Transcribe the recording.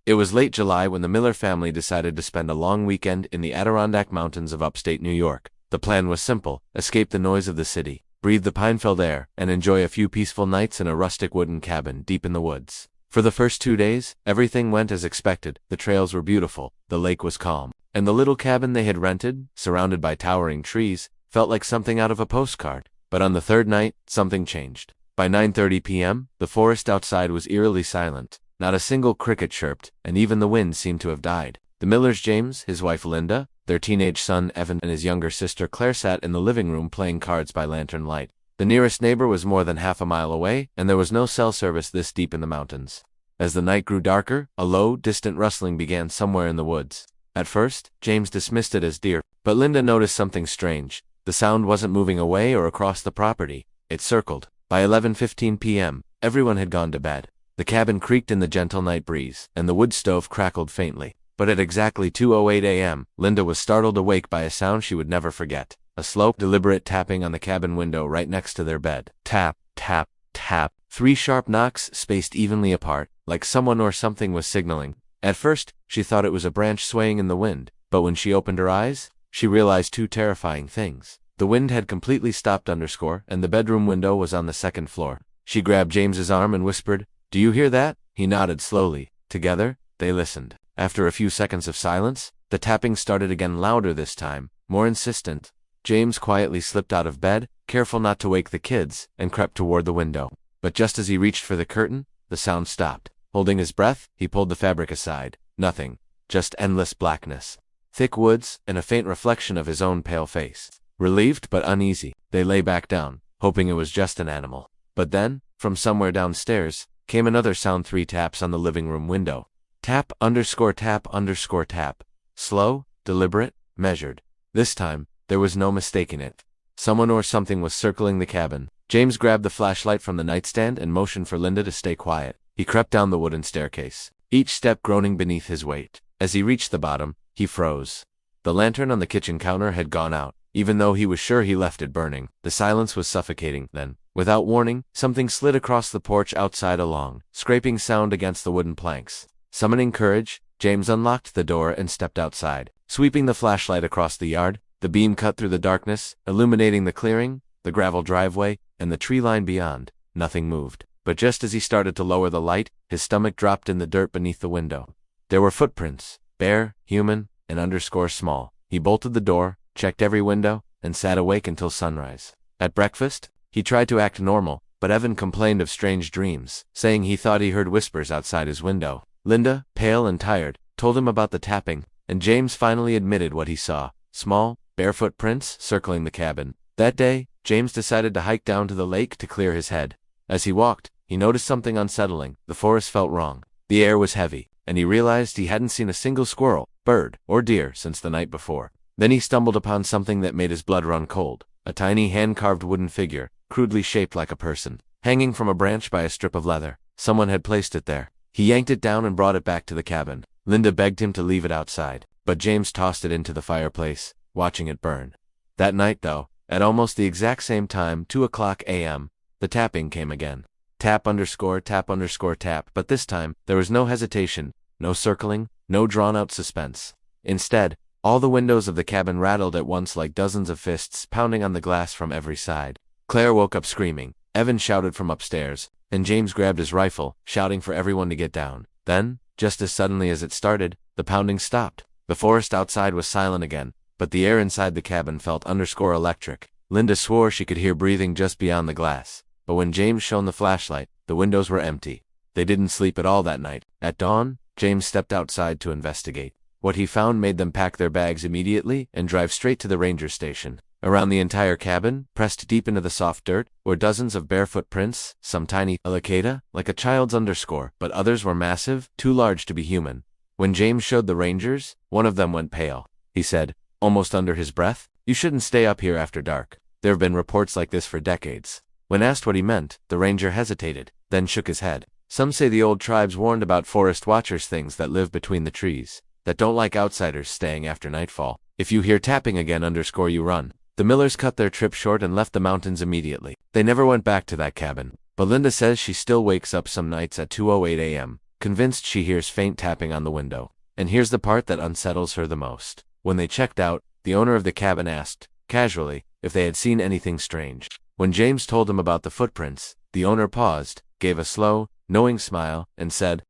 It was late July when the Miller family decided to spend a long weekend in the Adirondack Mountains of upstate New York. The plan was simple: escape the noise of the city, breathe the pine-filled air, and enjoy a few peaceful nights in a rustic wooden cabin deep in the woods. For the first 2 days, everything went as expected. The trails were beautiful, the lake was calm, and the little cabin they had rented, surrounded by towering trees, felt like something out of a postcard. But on the third night, something changed. By 9:30 p.m., the forest outside was eerily silent. Not a single cricket chirped, and even the wind seemed to have died. The Millers, James, his wife Linda, their teenage son Evan, and his younger sister Claire sat in the living room playing cards by lantern light. The nearest neighbor was more than half a mile away, and there was no cell service this deep in the mountains. As the night grew darker, a low, distant rustling began somewhere in the woods. At first, James dismissed it as deer, but Linda noticed something strange. The sound wasn't moving away or across the property. It circled. By 11:15 p.m., everyone had gone to bed. The cabin creaked in the gentle night breeze, and the wood stove crackled faintly. But at exactly 2:08 a.m., Linda was startled awake by a sound she would never forget. A slow, deliberate tapping on the cabin window right next to their bed. Tap, tap, tap. 3 sharp knocks spaced evenly apart, like someone or something was signaling. At first, she thought it was a branch swaying in the wind, but when she opened her eyes, she realized 2 terrifying things. The wind had completely stopped, and the bedroom window was on the second floor. She grabbed James's arm and whispered, "Do you hear that?" He nodded slowly. Together, they listened. After a few seconds of silence, the tapping started again, louder this time, more insistent. James quietly slipped out of bed, careful not to wake the kids, and crept toward the window. But just as he reached for the curtain, the sound stopped. Holding his breath, he pulled the fabric aside. Nothing. Just endless blackness. Thick woods, and a faint reflection of his own pale face. Relieved but uneasy, they lay back down, hoping it was just an animal. But then, from somewhere downstairs, came another sound: 3 taps on the living room window. Tap _tap _tap. Slow, deliberate, measured. This time, there was no mistaking it. Someone or something was circling the cabin. James grabbed the flashlight from the nightstand and motioned for Linda to stay quiet. He crept down the wooden staircase, each step groaning beneath his weight. As he reached the bottom, he froze. The lantern on the kitchen counter had gone out, even though he was sure he left it burning. The silence was suffocating. Then, without warning, something slid across the porch outside, a long, scraping sound against the wooden planks. Summoning courage, James unlocked the door and stepped outside. Sweeping the flashlight across the yard, the beam cut through the darkness, illuminating the clearing, the gravel driveway, and the tree line beyond. Nothing moved. But just as he started to lower the light, his stomach dropped in the dirt beneath the window. There were footprints, bare, human, and _small. He bolted the door, checked every window, and sat awake until sunrise. At breakfast, he tried to act normal, but Evan complained of strange dreams, saying he thought he heard whispers outside his window. Linda, pale and tired, told him about the tapping, and James finally admitted what he saw: small, bare footprints circling the cabin. That day, James decided to hike down to the lake to clear his head. As he walked, he noticed something unsettling. The forest felt wrong. The air was heavy, and he realized he hadn't seen a single squirrel, bird, or deer since the night before. Then he stumbled upon something that made his blood run cold. A tiny hand-carved wooden figure, crudely shaped like a person, hanging from a branch by a strip of leather. Someone had placed it there. He yanked it down and brought it back to the cabin. Linda begged him to leave it outside, but James tossed it into the fireplace, watching it burn. That night, though, at almost the exact same time, 2:00 a.m., the tapping came again. Tap _tap _tap, but this time, there was no hesitation, no circling, no drawn-out suspense. Instead, all the windows of the cabin rattled at once like dozens of fists pounding on the glass from every side. Claire woke up screaming. Evan shouted from upstairs, and James grabbed his rifle, shouting for everyone to get down. Then, just as suddenly as it started, the pounding stopped. The forest outside was silent again, but the air inside the cabin felt _electric. Linda swore she could hear breathing just beyond the glass. But when James shone the flashlight, the windows were empty. They didn't sleep at all that night. At dawn, James stepped outside to investigate. What he found made them pack their bags immediately and drive straight to the ranger station. Around the entire cabin, pressed deep into the soft dirt, were dozens of bare footprints, some tiny, alicata, like a child's but others were massive, too large to be human. When James showed the rangers, one of them went pale. He said, almost under his breath, "You shouldn't stay up here after dark. There have been reports like this for decades." When asked what he meant, the ranger hesitated, then shook his head. "Some say the old tribes warned about forest watchers, things that live between the trees, that don't like outsiders staying after nightfall. If you hear tapping again you run." The Millers cut their trip short and left the mountains immediately. They never went back to that cabin. But Linda says she still wakes up some nights at 2:08 a.m., convinced she hears faint tapping on the window. And here's the part that unsettles her the most. When they checked out, the owner of the cabin asked, casually, if they had seen anything strange. When James told him about the footprints, the owner paused, gave a slow, knowing smile, and said,